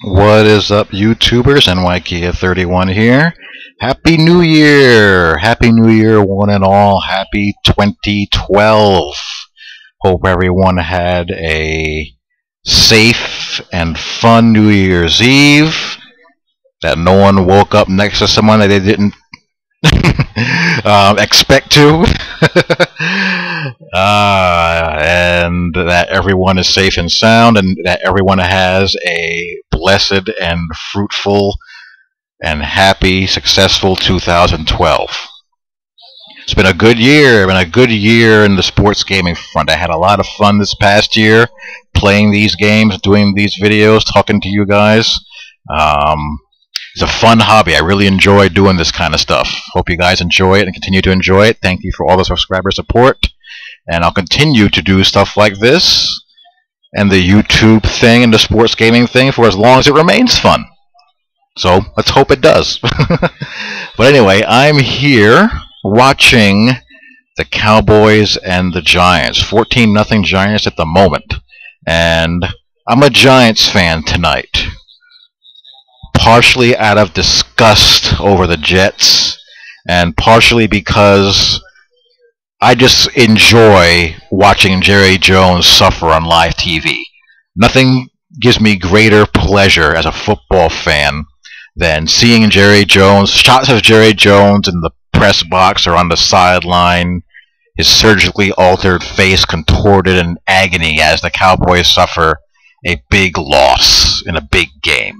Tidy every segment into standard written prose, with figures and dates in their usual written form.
What is up, YouTubers? NYKia31 here. Happy New Year! Happy New Year, one and all. Happy 2012. Hope everyone had a safe and fun New Year's Eve. That no one woke up next to someone that they didn't expect to. And that everyone is safe and sound, and that everyone has a blessed and fruitful and happy, successful 2012. It's been a good year. Been a good year in the sports gaming front. I had a lot of fun this past year playing these games, doing these videos, talking to you guys. It's a fun hobby. I really enjoy doing this kind of stuff. Hope you guys enjoy it and continue to enjoy it. Thank you for all the subscriber support. And I'll continue to do stuff like this and the YouTube thing and the sports gaming thing for as long as it remains fun. So let's hope it does. But anyway, I'm here watching the Cowboys and the Giants. 14-0 Giants at the moment. And I'm a Giants fan tonight. Partially out of disgust over the Jets, and partially because I just enjoy watching Jerry Jones suffer on live TV. Nothing gives me greater pleasure as a football fan than seeing Jerry Jones, shots of Jerry Jones in the press box or on the sideline, his surgically altered face contorted in agony as the Cowboys suffer a big loss in a big game.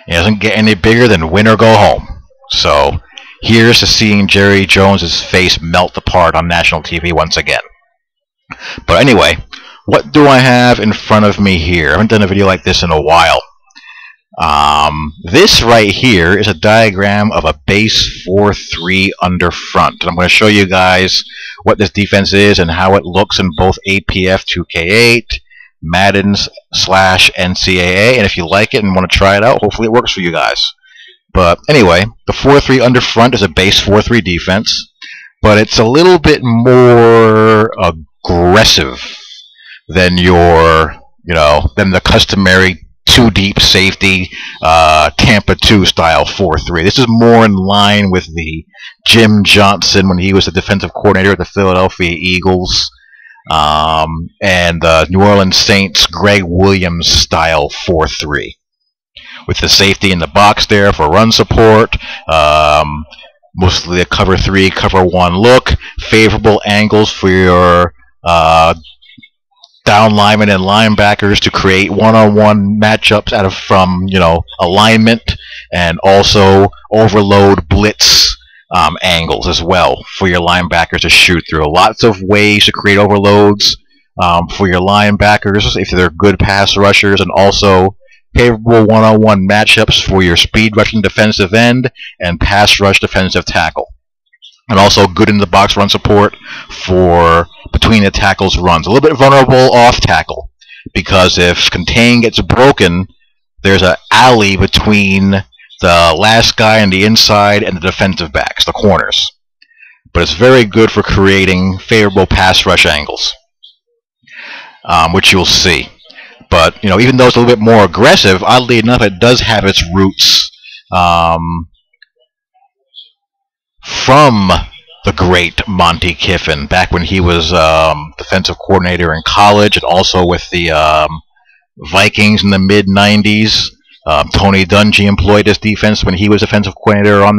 It doesn't get any bigger than win or go home. So here's to seeing Jerry Jones's face melt apart on national TV once again. But anyway, what do I have in front of me here? I haven't done a video like this in a while. This right here is a diagram of a base 4-3 under front. And I'm going to show you guys what this defense is and how it looks in both AP2K8, Madden / NCAA, and if you like it and want to try it out, hopefully it works for you guys. But anyway, the 4-3 under front is a base 4-3 defense, but it's a little bit more aggressive than your, than the customary two deep safety Tampa 2 style 4-3. This is more in line with the Jim Johnson when he was the defensive coordinator at the Philadelphia Eagles. And New Orleans Saints Greg Williams style 4-3 with the safety in the box there for run support, mostly a cover 3 cover 1 look, favorable angles for your down linemen and linebackers to create one-on-one matchups out of from alignment, and also overload blitz angles as well for your linebackers to shoot through. Lots of ways to create overloads for your linebackers if they're good pass rushers, and also favorable one-on-one matchups for your speed rushing defensive end and pass rush defensive tackle. And also good in the box run support for between the tackles runs. A little bit vulnerable off tackle, because if contain gets broken, there's an alley between the last guy on the inside and the defensive backs, the corners. But it's very good for creating favorable pass rush angles, which you'll see. But even though it's a little bit more aggressive, oddly enough, it does have its roots from the great Monty Kiffin, back when he was defensive coordinator in college, and also with the Vikings in the mid-90s. Tony Dungy employed this defense when he was defensive coordinator on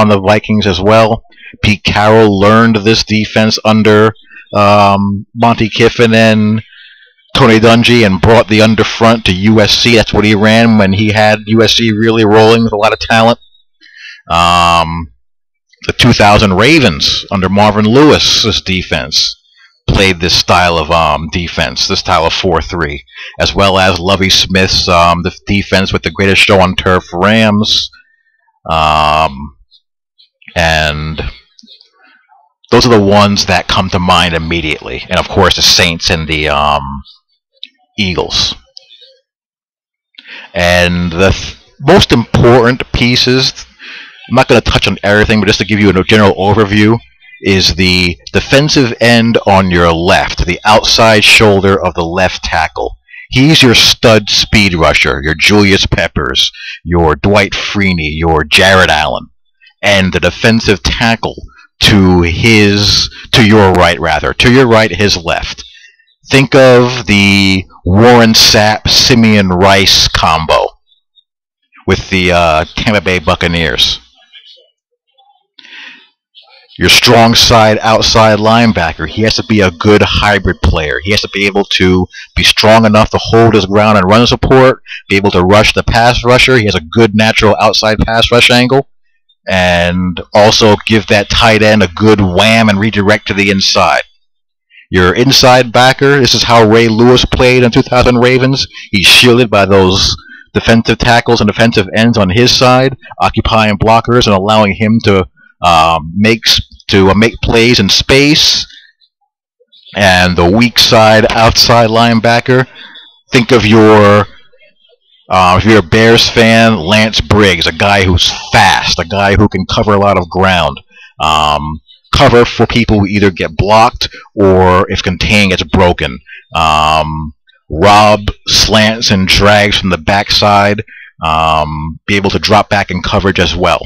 the Vikings as well. Pete Carroll learned this defense under Monty Kiffin and Tony Dungy and brought the underfront to USC. That's what he ran when he had USC really rolling with a lot of talent. The 2000 Ravens under Marvin Lewis's defense played this style of defense, this style of 4-3, as well as Lovie Smith's the defense with the Greatest Show on Turf Rams, and those are the ones that come to mind immediately. And of course, the Saints and the Eagles. And the most important pieces, I'm not going to touch on everything, but just to give you a general overview, is the defensive end on your left, the outside shoulder of the left tackle. He's your stud speed rusher, your Julius Peppers, your Dwight Freeney, your Jared Allen, and the defensive tackle to your right, rather. To your right, his left. Think of the Warren Sapp, Simeon Rice combo with the Tampa Bay Buccaneers. Your strong side outside linebacker, he has to be a good hybrid player. He has to be able to be strong enough to hold his ground and run support, be able to rush the pass rusher. He has a good natural outside pass rush angle, and also give that tight end a good wham and redirect to the inside. Your inside backer, this is how Ray Lewis played in 2000 Ravens. He's shielded by those defensive tackles and defensive ends on his side, occupying blockers and allowing him to make plays in space. And the weak side outside linebacker, think of your if you're a Bears fan, Lance Briggs, a guy who's fast, a guy who can cover a lot of ground, cover for people who either get blocked or if contain gets broken, rob slants and drags from the backside, be able to drop back in coverage as well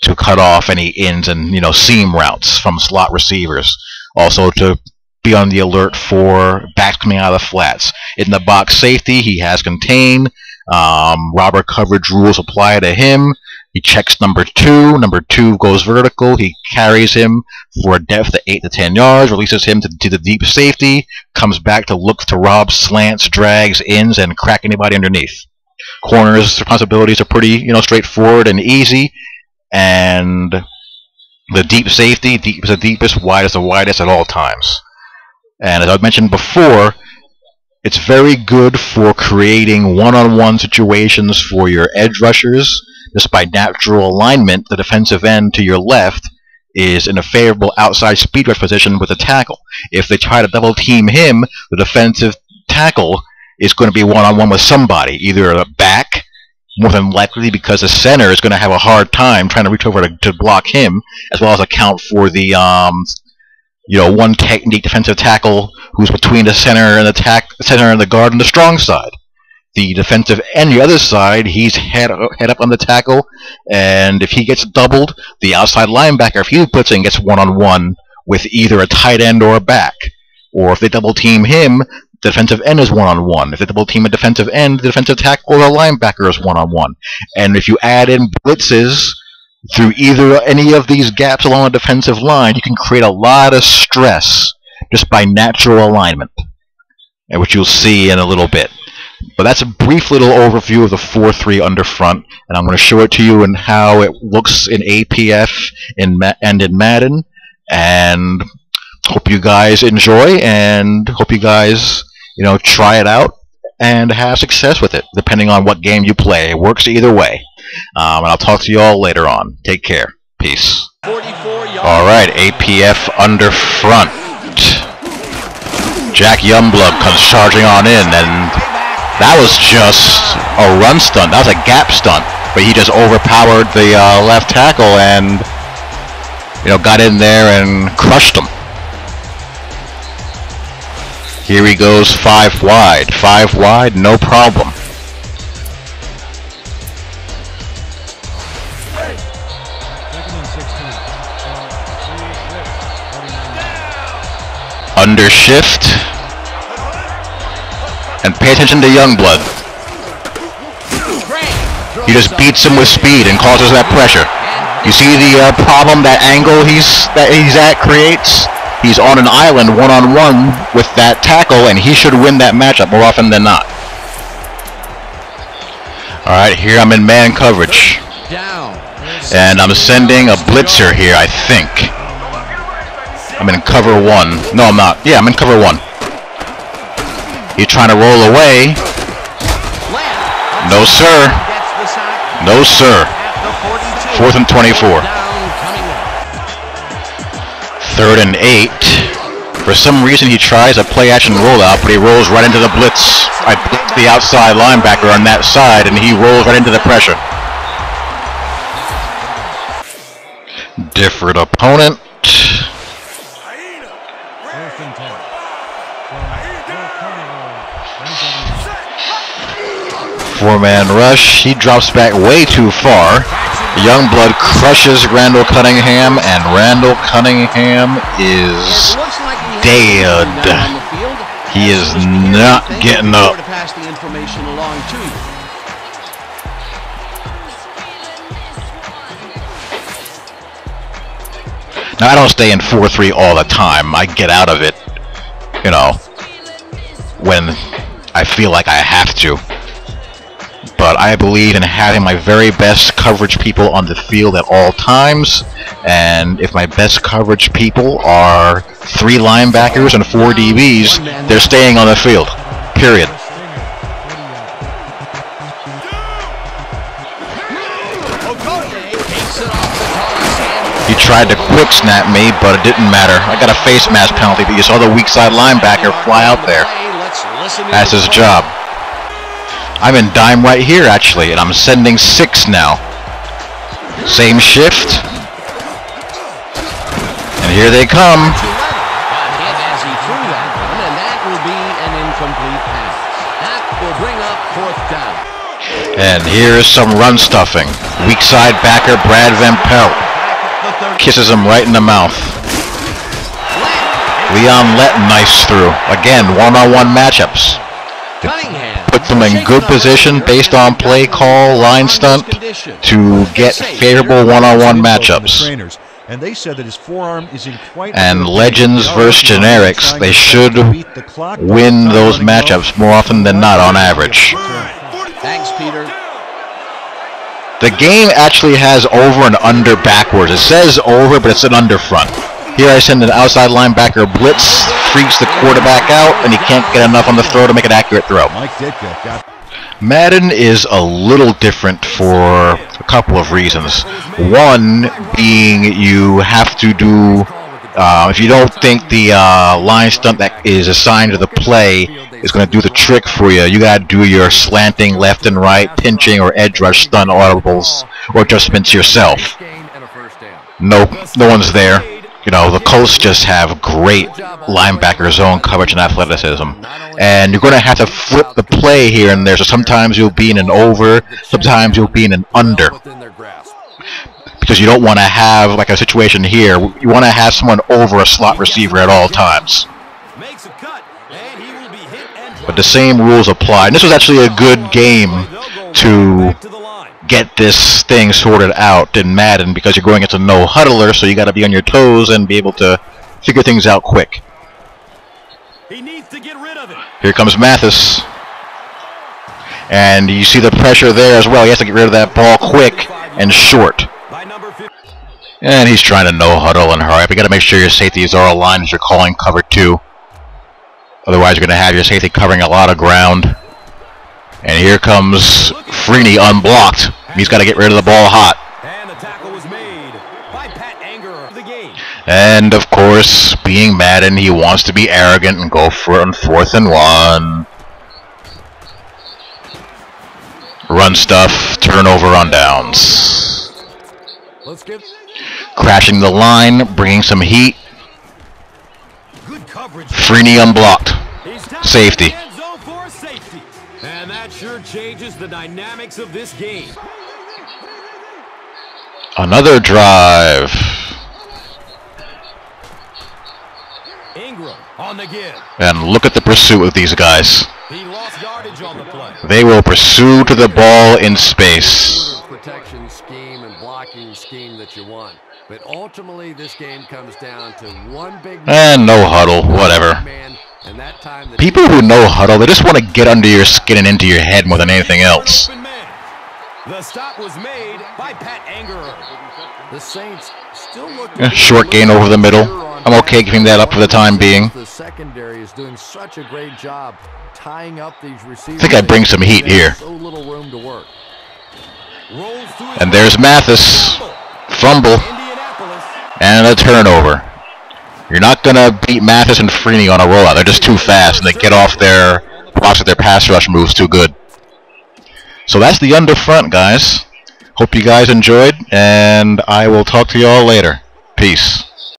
to cut off any ins and seam routes from slot receivers. Also to be on the alert for backs coming out of the flats. In the box safety, he has contain. Robber coverage rules apply to him. He checks number 2. Number 2 goes vertical. He carries him for a depth of 8 to 10 yards, releases him to the deep safety, comes back to look to rob slants, drags, ins, and crack anybody underneath. Corners' responsibilities are pretty straightforward and easy. And the deep safety, deep is the deepest, wide is the widest at all times. And as I mentioned before, it's very good for creating one-on-one situations for your edge rushers. Just by natural alignment, the defensive end to your left is in a favorable outside speed rush position with a tackle. If they try to double team him, the defensive tackle is going to be one-on-one with somebody, either a back, more than likely because the center is going to have a hard time trying to reach over to block him, as well as account for the one technique defensive tackle who's between the center and the guard on the strong side. The defensive end, the other side, he's head up on the tackle, and if he gets doubled, the outside linebacker, if he puts in, gets one-on-one with either a tight end or a back. Or if they double team him, the defensive end is one-on-one. If they double team a defensive end, the defensive tackle or the linebacker is one-on-one. And if you add in blitzes through any of these gaps along the defensive line, you can create a lot of stress just by natural alignment, which you'll see in a little bit. But that's a brief little overview of the 4-3 under front, and I'm going to show it to you and how it looks in APF and in Madden. And hope you guys enjoy, and hope you guys try it out and have success with it, depending on what game you play. It works either way. And I'll talk to you all later on. Take care. Peace. Alright, APF under front. Jack Youngblood comes charging on in, and that was just a run stunt. That was a gap stunt. But he just overpowered the left tackle and got in there and crushed him. Here he goes 5 wide. 5 wide, no problem. Under shift. And pay attention to Youngblood. He just beats him with speed and causes that pressure. You see the problem that angle he's at creates? He's on an island one-on-one with that tackle, and he should win that matchup more often than not. Alright, here I'm in man coverage. And I'm sending a blitzer here, I think. I'm in cover 1. No, I'm not. Yeah, I'm in cover 1. He's trying to roll away. No, sir. No, sir. 4th and 24. 3rd and 8. For some reason, he tries a play-action rollout, but he rolls right into the blitz. I blitz the outside linebacker on that side, and he rolls right into the pressure. Different opponent. Four-man rush. He drops back way too far. Youngblood crushes Randall Cunningham, and Randall Cunningham is dead. He is not getting up. Now, I don't stay in 4-3 all the time. I get out of it, you know, when I feel like I have to. But I believe in having my very best coverage people on the field at all times. And if my best coverage people are 3 linebackers and 4 DBs, they're staying on the field. Period. He tried to quick snap me, but it didn't matter. I got a face mask penalty, but you saw the weak side linebacker fly out there. That's his job. I'm in dime right here, actually, and I'm sending 6 now. Same shift. And here they come. And here's some run stuffing. Weak side backer Brad Van Pelt kisses him right in the mouth. Leon let nice through. Again, one-on-one matchups. Put them in good position based on play call, line stunt to get favorable one-on-one matchups. And they said that his forearm is in quite and legends versus generics, they should win those matchups more often than not on average. Thanks, Peter. The game actually has over and under backwards. It says over, but it's an under front. Here I send an outside linebacker blitz, freaks the quarterback out, and he can't get enough on the throw to make an accurate throw. Madden is a little different for a couple of reasons. One being you have to do, if you don't think the line stunt that is assigned to the play is going to do the trick for you, you got to do your slanting left and right, pinching or edge rush stunt audibles or adjustments yourself. No one's there. You know, the Colts just have great linebacker zone coverage and athleticism. And you're going to have to flip the play here and there. So sometimes you'll be in an over, sometimes you'll be in an under. Because you don't want to have, like a situation here, you want to have someone over a slot receiver at all times. But the same rules apply. And this was actually a good game to get this thing sorted out in Madden, because you're going into no huddler, so you got to be on your toes and be able to figure things out quick. He needs to get rid of it. Here comes Mathis, and you see the pressure there as well. He has to get rid of that ball quick and short. And he's trying to no huddle and hurry up. You got to make sure your safeties are aligned as you're calling cover 2. Otherwise, you're going to have your safety covering a lot of ground. And here comes Freeney unblocked. He's got to get rid of the ball hot. And the tackle was made by Pat Anger of the game. And of course, being Madden, he wants to be arrogant and go for it on 4th and 1. Run stuff, turnover on downs. Crashing the line, bringing some heat. Freeney unblocked. Safety. And that sure changes the dynamics of this game. Another drive. Ingram on the give. And look at the pursuit of these guys. He lost yardage on the play. They will pursue to the ball in space. Protection scheme and blocking scheme that you want. But ultimately, this game comes down to one big... And no huddle, whatever. People who know huddle, they just want to get under your skin and into your head more than anything else. The stop was made by Pat Angerer. The Saints still look short gain over the middle. I'm okay giving that up for the time being. The secondary is doing such a great job tying up these receivers. I think I bring some heat here. So little room to work. And there's Mathis. Fumble. And a turnover. You're not going to beat Mathis and Freeney on a rollout. They're just too fast, and they get off their blocks with their pass rush moves too good. So that's the under front, guys. Hope you guys enjoyed, and I will talk to you all later. Peace.